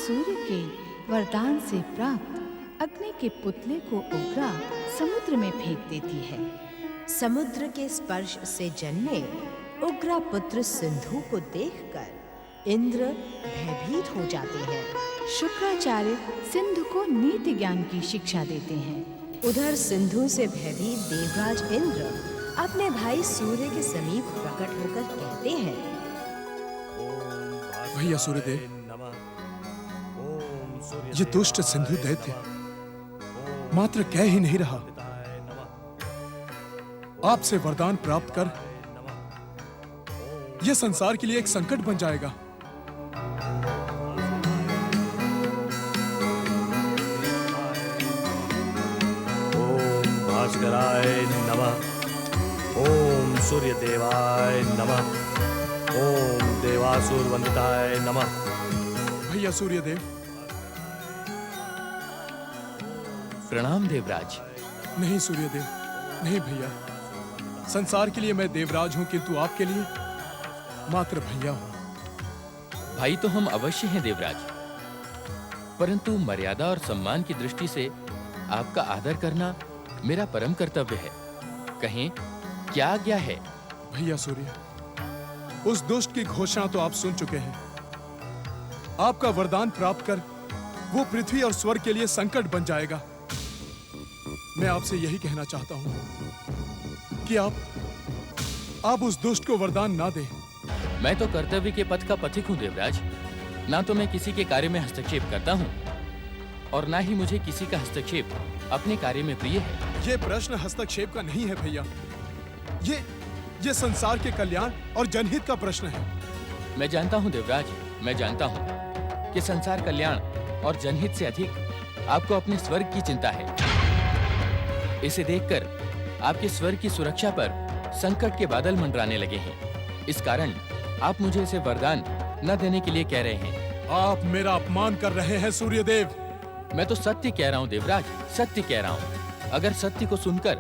सूर्य के वरदान से प्राप्त अग्नि के पुतले को उग्रा समुद्र में फेंक देती है। समुद्र के स्पर्श से जन्मे उग्रा पुत्र सिंधु को देखकर इंद्र भयभीत हो जाते हैं। शुक्राचार्य सिंधु को नीति ज्ञान की शिक्षा देते हैं। उधर सिंधु से भयभीत देवराज इंद्र अपने भाई सूर्य के समीप प्रकट होकर कहते हैं, भैया सूर्यदेव, ये दुष्ट सिंधु दैत्य मात्र कह ही नहीं रहा, आपसे वरदान प्राप्त कर यह संसार के लिए एक संकट बन जाएगा। ओम भास्कराय नमः, ओम सूर्य देवाय नमः, ओम देवासुर वंदिताय नमः। भैया सूर्यदेव, प्रणाम देवराज। नहीं सूर्यदेव, नहीं भैया, संसार के लिए मैं देवराज हूं, किंतु आपके लिए मात्र भैया हूं। भाई तो हम अवश्य हैं देवराज, परंतु मर्यादा और सम्मान की दृष्टि से आपका आदर करना मेरा परम कर्तव्य है। कहें क्या आज्ञा है? भैया सूर्य, उस दुष्ट की घोषणा तो आप सुन चुके हैं। आपका वरदान प्राप्त कर वो पृथ्वी और स्वर्ग के लिए संकट बन जाएगा। मैं आपसे यही कहना चाहता हूं कि आप उस दुष्ट को वरदान ना दें। मैं तो कर्तव्य के पथ का पथिक हूँ देवराज। ना तो मैं किसी के कार्य में हस्तक्षेप करता हूँ और ना ही मुझे किसी का हस्तक्षेप अपने कार्य में प्रिय है। ये प्रश्न हस्तक्षेप का नहीं है भैया, ये संसार के कल्याण और जनहित का प्रश्न है। मैं जानता हूँ देवराज, मैं जानता हूँ कि संसार कल्याण और जनहित से अधिक आपको अपने स्वर्ग की चिंता है। इसे देखकर आपके स्वर्ग की सुरक्षा पर संकट के बादल मंडराने लगे हैं। इस कारण आप मुझे इसे वरदान न देने के लिए कह रहे हैं। आप मेरा अपमान कर रहे हैं सूर्यदेव। मैं तो सत्य कह रहा हूँ देवराज, सत्य कह रहा हूँ। अगर सत्य को सुनकर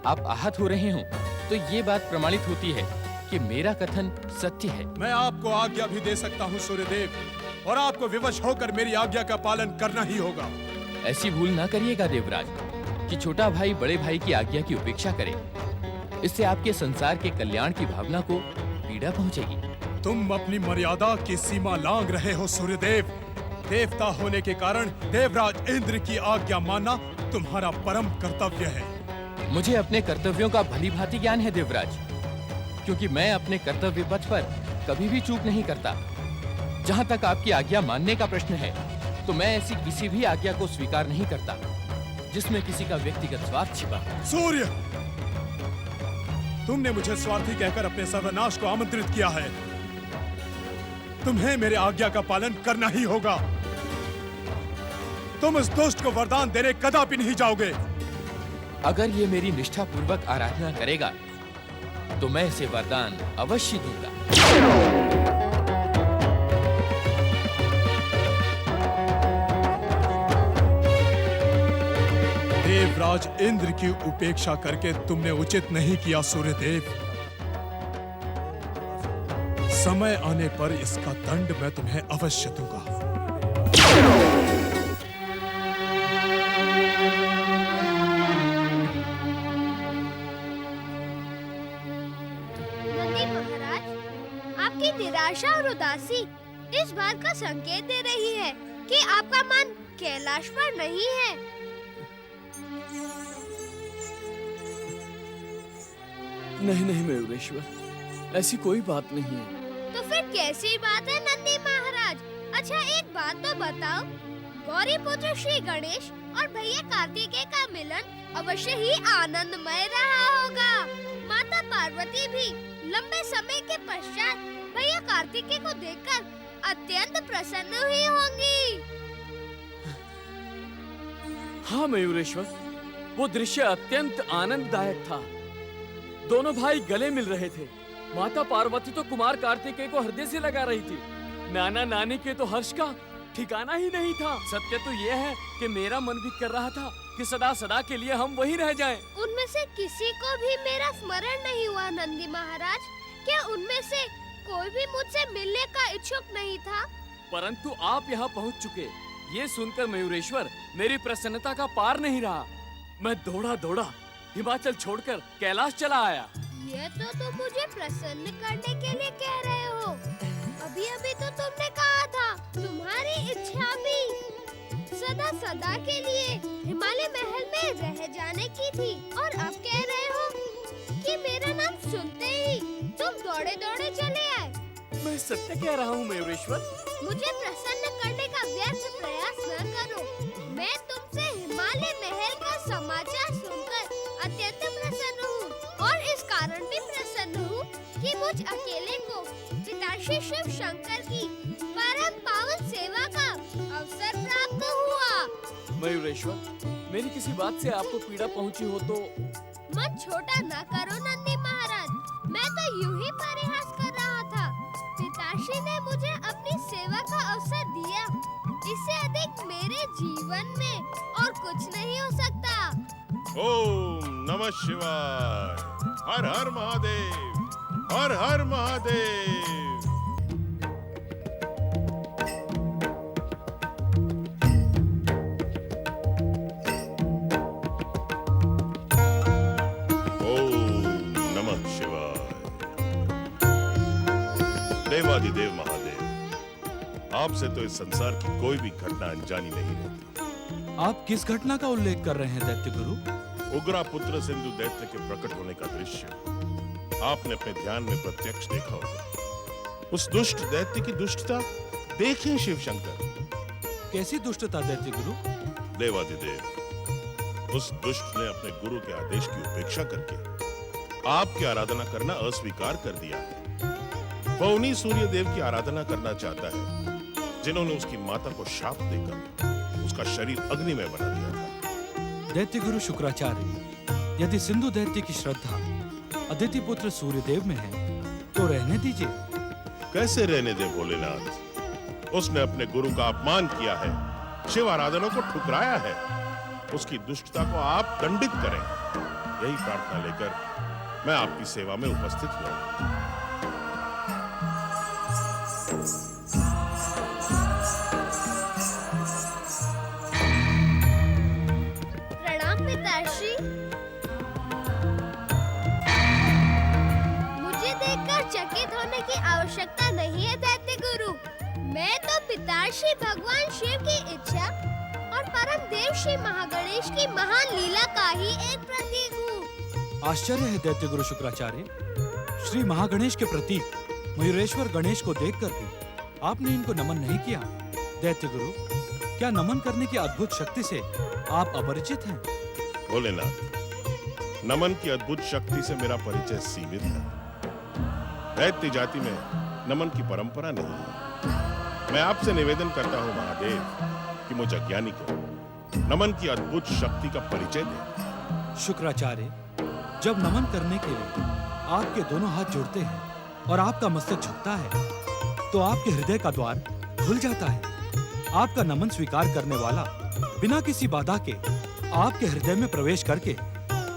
आप आहत हो रहे हो तो ये बात प्रमाणित होती है कि मेरा कथन सत्य है। मैं आपको आज्ञा भी दे सकता हूँ सूर्यदेव, और आपको विवश होकर मेरी आज्ञा का पालन करना ही होगा। ऐसी भूल ना करिएगा देवराज कि छोटा भाई बड़े भाई की आज्ञा की उपेक्षा करे। इससे आपके संसार के कल्याण की भावना को पीड़ा पहुंचेगी। तुम अपनी मर्यादा की सीमा लांघ रहे हो सूर्यदेव। देवता होने के कारण देवराज इंद्र की आज्ञा मानना तुम्हारा परम कर्तव्य है। मुझे अपने कर्तव्यों का भली भांति ज्ञान है देवराज, क्योंकि मैं अपने कर्तव्य पथ पर कभी भी चूक नहीं करता। जहाँ तक आपकी आज्ञा मानने का प्रश्न है तो मैं ऐसी किसी भी आज्ञा को स्वीकार नहीं करता जिसमें किसी का व्यक्तिगत स्वार्थ छिपा हो। सूर्य, तुमने मुझे स्वार्थी कहकर अपने सर्वनाश को आमंत्रित किया है। तुम्हें मेरे आज्ञा का पालन करना ही होगा। तुम इस दुष्ट को वरदान देने कदापि नहीं जाओगे। अगर ये मेरी निष्ठा पूर्वक आराधना करेगा तो मैं इसे वरदान अवश्य दूंगा। देवराज इंद्र की उपेक्षा करके तुमने उचित नहीं किया सूर्यदेव। समय आने पर इसका दंड मैं तुम्हें अवश्य दूंगा। नंदी महाराज, आपकी निराशा और उदासी इस बात का संकेत दे रही है कि आपका मन कैलाश पर नहीं है। नहीं नहीं मयूरेश्वर, ऐसी कोई बात नहीं है। तो फिर कैसी बात है नंदी महाराज? अच्छा एक बात तो बताओ, गौरी पुत्र श्री गणेश और भैया कार्तिकेय का मिलन अवश्य ही आनंदमय रहा होगा। माता पार्वती भी लंबे समय के पश्चात भैया कार्तिकेय को देखकर अत्यंत प्रसन्न हुई होंगी। हाँ मयूरेश्वर, वो दृश्य अत्यंत आनंददायक था। दोनों भाई गले मिल रहे थे। माता पार्वती तो कुमार कार्तिकेय को हृदय से लगा रही थी। नाना नानी के तो हर्ष का ठिकाना ही नहीं था। सत्य तो ये है कि मेरा मन भी कर रहा था कि सदा सदा के लिए हम वहीं रह जाएं। उनमें से किसी को भी मेरा स्मरण नहीं हुआ नंदी महाराज। क्या उनमें से कोई भी मुझसे मिलने का इच्छुक नहीं था? परंतु आप यहाँ पहुँच चुके, ये सुनकर मयूरेश्वर मेरी प्रसन्नता का पार नहीं रहा। मैं दौड़ा दौड़ा हिमाचल छोड़कर कैलाश चला आया। ये तो तुम मुझे प्रसन्न करने के लिए कह रहे हो। अभी अभी तो तुमने कहा था तुम्हारी इच्छा भी सदा सदा के लिए हिमालय महल में रह जाने की थी, और अब कह रहे हो कि मेरा नाम सुनते ही तुम दौड़े दौड़े चले आए। मैं सत्य कह रहा हूँ मयूरेश्वर। मुझे प्रसन्न करने का व्यर्थ प्रयास न करो। मैं तुमसे हिमालय महल का समाचार सुनकर अत्यंत प्रसन्न हूँ, और इस कारण भी प्रसन्न हूँ कि मुझ अकेले को पिताश्री शिव शंकर की परम पावन सेवा का अवसर प्राप्त हुआ। मयूरेश्वर, मेरी किसी बात से आपको पीड़ा पहुँची हो तो मन छोटा न करो नंदी महाराज। मैं तो यूं ही परिहास कर रहा था। पिताश्री ने मुझे अपनी सेवा का अवसर दिया। इससे अधिक मेरे जीवन में और कुछ नहीं हो सकता। ओम नमः शिवाय। हर हर महादेव, हर हर महादेव। देवादिदेव महादेव, आपसे तो इस संसार की कोई भी घटना अनजानी नहीं रहती। आप किस घटना का उल्लेख कर रहे हैं दैत्य गुरु? उग्रा पुत्र सिंधु दैत्य के प्रकट होने का दृश्य आपने अपने ध्यान में प्रत्यक्ष देखा होगा। उस दुष्ट दैत्य की दुष्टता देखें शिव शंकर। कैसी दुष्टता दैत्य गुरु? देवादिदेव, उस दुष्ट ने अपने गुरु के आदेश की उपेक्षा करके आपकी आराधना करना अस्वीकार कर दिया है। वह उन्हीं सूर्य देव की आराधना करना चाहता है जिन्होंने उसकी माता को शाप देकर उसका शरीर अग्नि में बना दिया था। दैत्य गुरु शुक्राचार्य, यदि सिंधु दैत्य की श्रद्धा अदिति पुत्र सूर्यदेव में है तो रहने दीजिए। कैसे रहने दे भोलेनाथ? उसने अपने गुरु का अपमान किया है, शिव आराधना को ठुकराया है। उसकी दुष्टता को आप दंडित करें, यही प्रार्थना लेकर मैं आपकी सेवा में उपस्थित हुआ। प्रणाम पिताश्री। मुझे देखकर चकित होने की आवश्यकता नहीं है दैत्य गुरु। मैं तो पिताश्री भगवान शिव की इच्छा और परम देव श्री महागणेश की महान लीला का ही एक प्रतीक हूँ। आश्चर्य है दैत्य गुरु शुक्राचार्य, श्री महागणेश के प्रतीक मयूरेश्वर गणेश को देखकर भी आपने इनको नमन नहीं किया। दैत्य गुरु, क्या नमन करने की अद्भुत शक्ति से आप अपरिचित हैं? भोलेनाथ, नमन की अद्भुत शक्ति से मेरा परिचय सीमित है। दैत्य जाति में नमन की परंपरा नहीं है। मैं आपसे निवेदन करता हूँ महादेव कि मुझ अज्ञानी को नमन की अद्भुत शक्ति का परिचय दें। शुक्राचार्य, जब नमन करने के लिए आपके दोनों हाथ जुड़ते हैं और आपका मस्तक झुकता है तो आपके हृदय का द्वार खुल जाता है। आपका नमन स्वीकार करने वाला बिना किसी बाधा के आपके हृदय में प्रवेश करके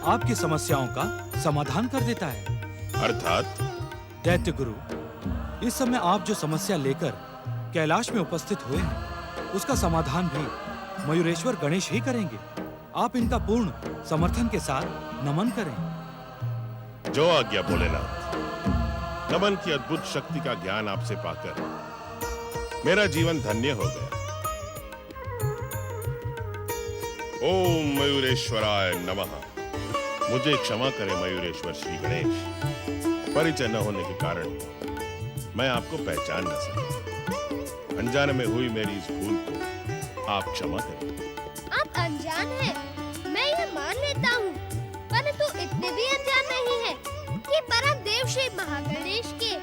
आपकी समस्याओं का समाधान कर देता है। अर्थात? दैत्य गुरु, इस समय आप जो समस्या लेकर कैलाश में उपस्थित हुए हैं उसका समाधान भी मयूरेश्वर गणेश ही करेंगे। आप इनका पूर्ण समर्थन के साथ नमन करें। जो आज्ञा भोलेनाथ। नमन की अद्भुत शक्ति का ज्ञान आपसे पाकर मेरा जीवन धन्य हो गया। ओम मयूरेश्वराय नमः। मुझे क्षमा करें मयूरेश्वर श्री गणेश। परिचय न होने के कारण मैं आपको पहचान न सका। अनजाने में हुई मेरी इस भूल को आप क्षमा करें। आप अनजान हैं, मैं यह मान लेता हूँ, परंतु इतने भी अनजान नहीं है कि परम देव श्री महागणेश के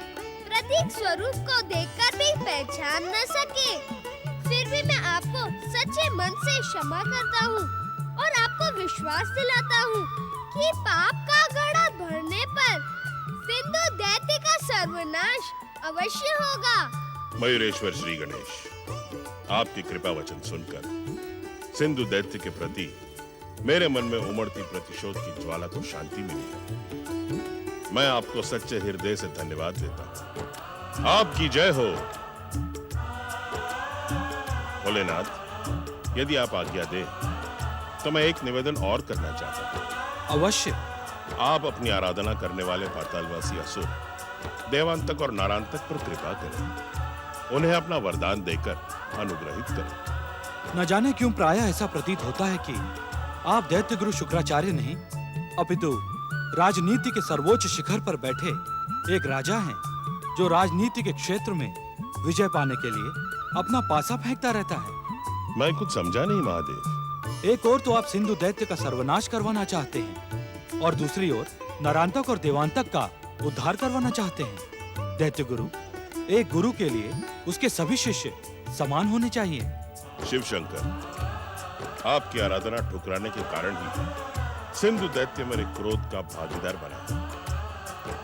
प्रतीक स्वरूप को देखकर भी पहचान न सके। फिर भी मैं आपको सच्चे मन से क्षमा करता हूँ और आपको विश्वास दिलाता हूँ कि पाप का घड़ा भरने पर सिंधु दैत्य का सर्वनाश अवश्य होगा। मयूरेश्वर श्री गणेश, आपकी कृपा वचन सुनकर सिंधु दैत्य के प्रति मेरे मन में उमड़ती प्रतिशोध की ज्वाला को शांति मिली है। मैं आपको सच्चे हृदय से धन्यवाद देता हूँ। आपकी जय हो। भोलेनाथ, यदि आप आज्ञा दें तो मैं एक निवेदन और करना चाहता हूँ। अवश्य। आप अपनी आराधना करने वाले पातालवासी असुर देवांतक और नारांतक पर कृपा करें, उन्हें अपना वरदान देकर अनुग्रहित करें। न जाने क्यों प्रायः ऐसा प्रतीत होता है कि आप दैत्य गुरु शुक्राचार्य नहीं, अपितु राजनीति के सर्वोच्च शिखर पर बैठे एक राजा हैं, जो राजनीति के क्षेत्र में विजय पाने के लिए अपना पासा फेंकता रहता है। मैं कुछ समझा नहीं महादेव। एक ओर तो आप सिंधु दैत्य का सर्वनाश करवाना चाहते हैं और दूसरी ओर नारांतक और देवांतक का उद्धार करवाना चाहते हैं। दैत्य गुरु, एक गुरु के लिए उसके सभी शिष्य समान होने चाहिए। शिव शंकर, आपकी आराधना ठुकराने के कारण ही सिंधु दैत्य मेरे क्रोध का भागीदार बना।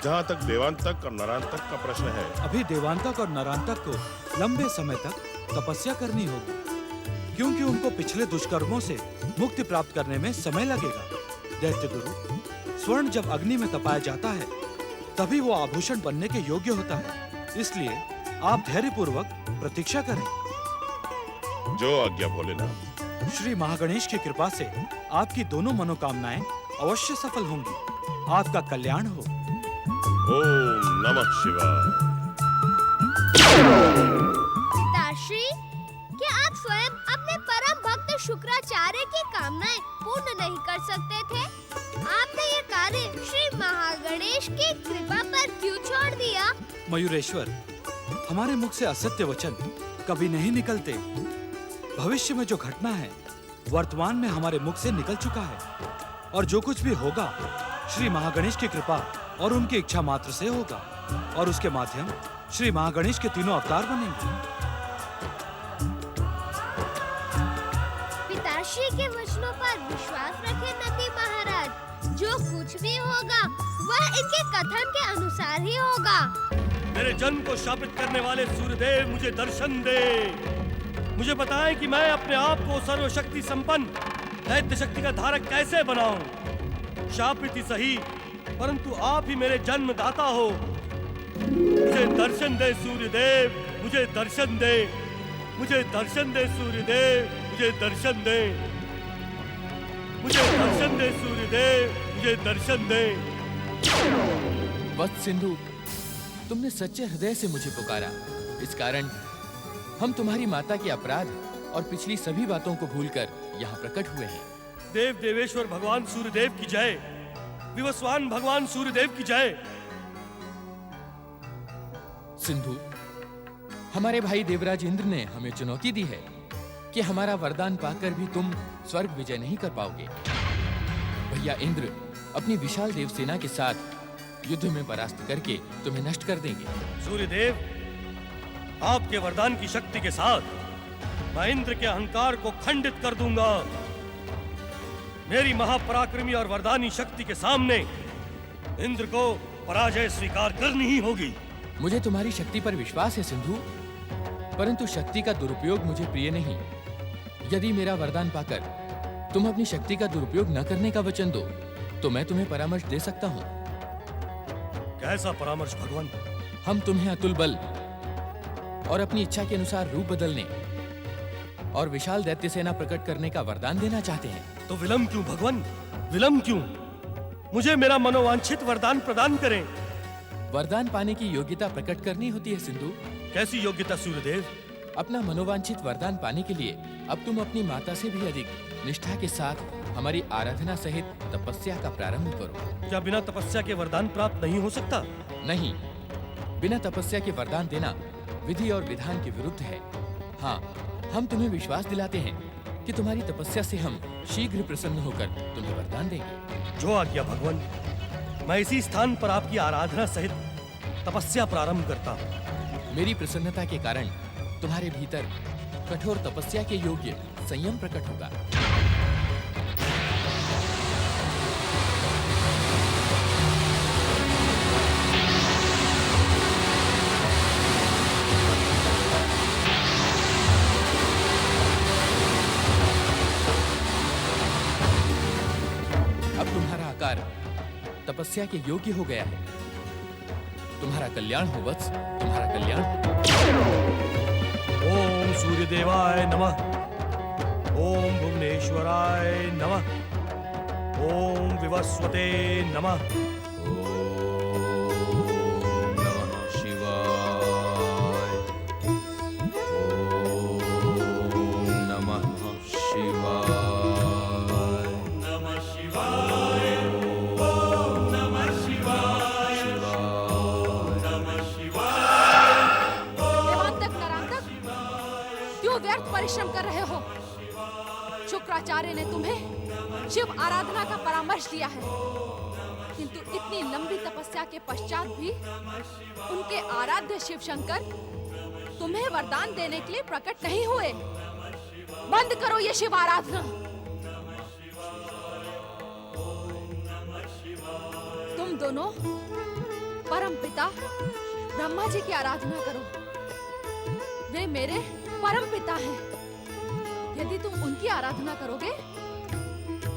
जहाँ तक देवांतक और नारांतक का प्रश्न है, अभी देवांतक और नारांतक को लंबे समय तक तपस्या करनी होगी, क्योंकि उनको पिछले दुष्कर्मों से मुक्ति प्राप्त करने में समय लगेगा। दैत्य गुरु, स्वर्ण जब अग्नि में तपाया जाता है तभी वो आभूषण बनने के योग्य होता है, इसलिए आप धैर्यपूर्वक प्रतीक्षा करें। जो आज्ञा भोलेनाथ। श्री महागणेश की कृपा से आपकी दोनों मनोकामनाएं अवश्य सफल होंगी। आपका कल्याण हो। ओम नमः शिवाय। पिताश्री, क्या आप स्वयं अपने परम भक्त शुक्राचार्य की कामनाएं पूर्ण नहीं कर सकते थे? आपने ये कार्य श्री महागणेश की कृपा पर क्यों छोड़ दिया? मयूरेश्वर, हमारे मुख से असत्य वचन कभी नहीं निकलते। भविष्य में जो घटना है वर्तमान में हमारे मुख से निकल चुका है, और जो कुछ भी होगा श्री महागणेश की कृपा और उनकी इच्छा मात्र से होगा, और उसके माध्यम श्री महागणेश के तीनों अवतार बनेंगे। पिताश्री के वचनों पर विश्वास रखें नंदी महाराज। जो कुछ भी होगा वह इनके कथन के अनुसार ही होगा। मेरे जन्म को शापित करने वाले सूर्यदेव, मुझे दर्शन दे। मुझे बताएं कि मैं अपने आप को सर्वशक्ति संपन्न दैत्य शक्ति का धारक कैसे बनाऊं। शापित ही सही, परंतु आप ही मेरे जन्मदाता हो। मुझे दर्शन दे सूर्यदेव, मुझे दर्शन दे। मुझे दर्शन दे सूर्यदेव, मुझे दर्शन दे। मुझे दर्शन दे सूर्यदेव, मुझे दर्शन दे। वत्स सिंधु, तुमने सच्चे हृदय से मुझे पुकारा। इस कारण हम तुम्हारी माता के अपराध और पिछली सभी बातों को भूलकर यहाँ प्रकट हुए हैं। देव देवेश्वर भगवान सूर्यदेव की जय। विवस्वान भगवान सूर्यदेव की जय। सिंधु, हमारे भाई देवराज इंद्र ने हमें चुनौती दी है कि हमारा वरदान पाकर भी तुम स्वर्ग विजय नहीं कर पाओगे। भैया इंद्र अपनी विशाल देव सेना के साथ युद्ध में परास्त करके तुम्हें नष्ट कर देंगे। सूर्यदेव, आपके वरदान की शक्ति के साथ मैं इंद्र के अहंकार को खंडित कर दूंगा। मेरी महापराक्रमी और वरदानी शक्ति के सामने इंद्र को पराजय स्वीकार करनी ही होगी। मुझे तुम्हारी शक्ति पर विश्वास है सिंधु, परंतु शक्ति का दुरुपयोग मुझे प्रिय नहीं। यदि मेरा वरदान पाकर तुम अपनी शक्ति का दुरुपयोग न करने का वचन दो तो मैं तुम्हें परामर्श दे सकता हूँ। कैसा परामर्श भगवान? हम तुम्हें अतुल बल और अपनी इच्छा के अनुसार रूप बदलने और विशाल दैत्य सेना प्रकट करने का वरदान देना चाहते हैं। तो विलंब क्यों भगवान? विलंब क्यों? मुझे मेरा मनोवांछित वरदान प्रदान करें। वरदान पाने की योग्यता प्रकट करनी होती है सिंधु। कैसी योग्यता सूर्यदेव? अपना मनोवांछित वरदान पाने के लिए अब तुम अपनी माता से भी अधिक निष्ठा के साथ हमारी आराधना सहित तपस्या का प्रारंभ करो। क्या बिना तपस्या के वरदान प्राप्त नहीं हो सकता? नहीं, बिना तपस्या के वरदान देना विधि और विधान के विरुद्ध है। हाँ, हम तुम्हें विश्वास दिलाते हैं कि तुम्हारी तपस्या से हम शीघ्र प्रसन्न होकर तुम्हें वरदान देंगे। जो आज्ञा भगवान। मैं इसी स्थान पर आपकी आराधना सहित तपस्या प्रारंभ करता हूँ। मेरी प्रसन्नता के कारण तुम्हारे भीतर कठोर तपस्या के योग्य संयम प्रकट होगा। अब तुम्हारा आकार तपस्या के योग्य हो गया है। तुम्हारा कल्याण हो वत्स, तुम्हारा कल्याण। ओम ओम सूर्यदेवाय नमः। ओम भुवनेश्वराय नमः। ओम विवस्वते नमः। परिश्रम कर रहे हो? शुक्राचार्य ने तुम्हें शिव आराधना का परामर्श दिया है, किंतु इतनी लंबी तपस्या के पश्चात भी उनके आराध्य शिव शंकर तुम्हें वरदान देने के लिए प्रकट नहीं हुए। बंद करो ये शिव आराधना। तुम दोनों परम पिता ब्रह्मा जी की आराधना करो। वे मेरे परम पिता हैं। यदि तुम उनकी आराधना करोगे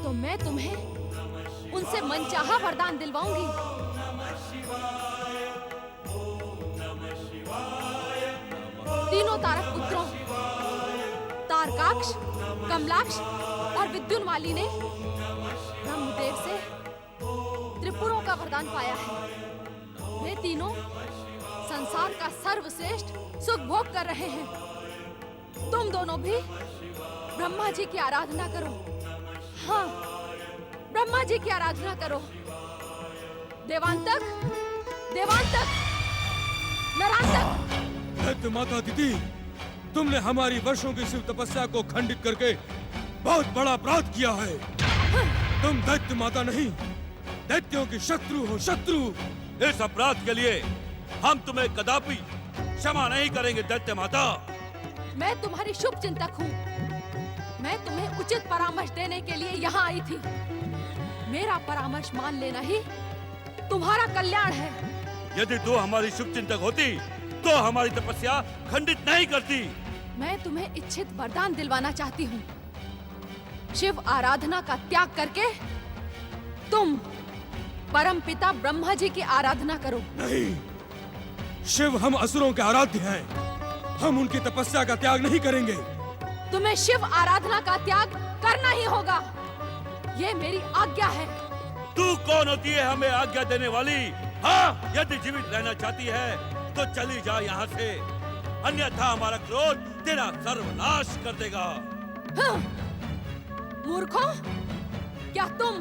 तो मैं तुम्हें उनसे मनचाहा वरदान दिलवाऊंगी। तीनों तारक पुत्रों तारकाक्ष, कमलाक्ष और विद्युन्माली ने ब्रह्मदेव से त्रिपुरों का वरदान पाया है। वे तीनों संसार का सर्वश्रेष्ठ सुख भोग कर रहे हैं। तुम दोनों भी ब्रह्मा जी की आराधना करो। हाँ, ब्रह्मा जी की आराधना करो। देवांतक, देवांतक, नरांतक। माता दीदी, तुमने हमारी वर्षों की शिव तपस्या को खंडित करके बहुत बड़ा अपराध किया है। तुम दैत्य माता नहीं, दैत्यों की शत्रु हो, शत्रु। इस अपराध के लिए हम तुम्हें कदापि क्षमा नहीं करेंगे दैत्य माता। मैं तुम्हारी शुभ चिंतक हूँ। मैं तुम्हें उचित परामर्श देने के लिए यहाँ आई थी। मेरा परामर्श मान लेना ही तुम्हारा कल्याण है। यदि तू हमारी शुभ चिंतक होती तो हमारी तपस्या खंडित नहीं करती। मैं तुम्हें इच्छित वरदान दिलवाना चाहती हूँ। शिव आराधना का त्याग करके तुम परम पिता ब्रह्मा जी की आराधना करो। नहीं, शिव हम असुरों के आराध्य हैं। हम उनकी तपस्या का त्याग नहीं करेंगे। तुम्हें शिव आराधना का त्याग करना ही होगा। ये मेरी आज्ञा है। तू कौन होती है हमें आज्ञा देने वाली? हाँ, यदि जीवित रहना चाहती है तो चली जा यहाँ से, अन्यथा हमारा क्रोध तेरा सर्वनाश कर देगा। हाँ, मूर्खों, क्या तुम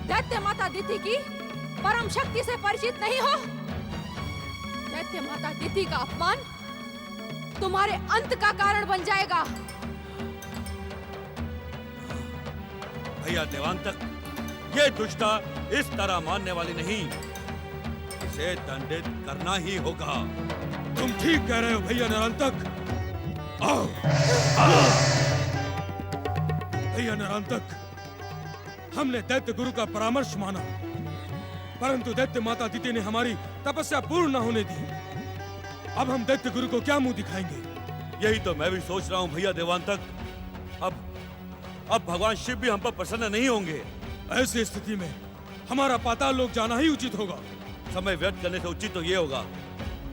दैत्य माता दिति की परम शक्ति से परिचित नहीं हो? दैत्य माता दिति का अपमान तुम्हारे अंत का कारण बन जाएगा। भैया देवांतक, ये दुष्टा इस तरह मानने वाली नहीं। इसे दंडित करना ही होगा। तुम ठीक कह रहे हो भैया नरांतक। आओ, भैया नरांतक, हमने दैत्य गुरु का परामर्श माना, परंतु दैत्य माता दिति ने हमारी तपस्या पूर्ण न होने दी। अब हम दैत्य गुरु को क्या मुंह दिखाएंगे? यही तो मैं भी सोच रहा हूँ भैया देवांतक। अब भगवान शिव भी हम पर प्रसन्न नहीं होंगे। ऐसी स्थिति में हमारा पाताल लोक जाना ही उचित होगा। समय व्यर्थ करने से उचित तो ये होगा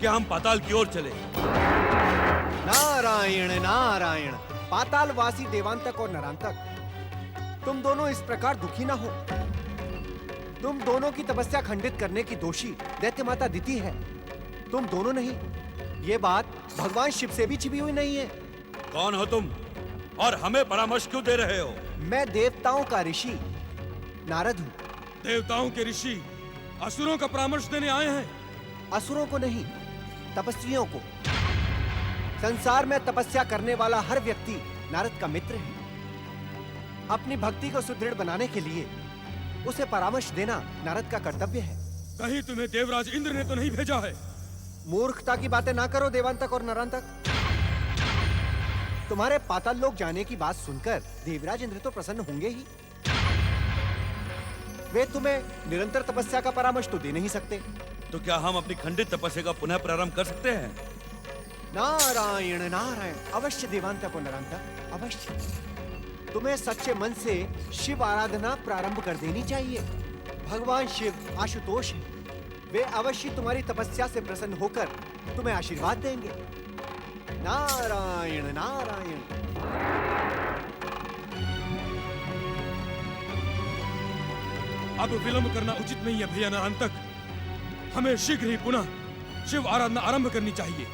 कि हम पाताल की ओर चले। नारायण नारायण। पातालवासी देवांतक और नरांतक, तुम दोनों इस प्रकार दुखी ना हो। तुम दोनों की तपस्या खंडित करने की दोषी दैत्य माता दिति है, तुम दोनों नहीं। ये बात भगवान शिव से भी छिपी हुई नहीं है। कौन हो तुम और हमें परामर्श क्यों दे रहे हो? मैं देवताओं का ऋषि नारद हूँ। देवताओं के ऋषि असुरों का परामर्श देने आए हैं। असुरों को नहीं, तपस्वियों को। संसार में तपस्या करने वाला हर व्यक्ति नारद का मित्र है। अपनी भक्ति को सुदृढ़ बनाने के लिए उसे परामर्श देना नारद का कर्तव्य है। कहीं तुम्हें देवराज इंद्र ने तो नहीं भेजा है? मूर्खता की बातें ना करो देवांतक और नरांतक। तुम्हारे पाताल लोक जाने की बात सुनकर देवराज इंद्र तो प्रसन्न होंगे ही। वे तुम्हें निरंतर तपस्या का परामर्श तो दे नहीं सकते। तो क्या हम अपनी खंडित तपस्या का पुनः प्रारंभ कर सकते हैं? नारायण नारायण। अवश्य देवांतक और नरांतक, अवश्य। तुम्हें सच्चे मन से शिव आराधना प्रारंभ कर देनी चाहिए। भगवान शिव आशुतोष है, वे अवश्य तुम्हारी तपस्या से प्रसन्न होकर तुम्हें आशीर्वाद देंगे। नारायण नारायण। अब विलंब करना उचित नहीं है भैया नारायण तक। हमें शीघ्र ही पुनः शिव आराधना आरंभ करनी चाहिए।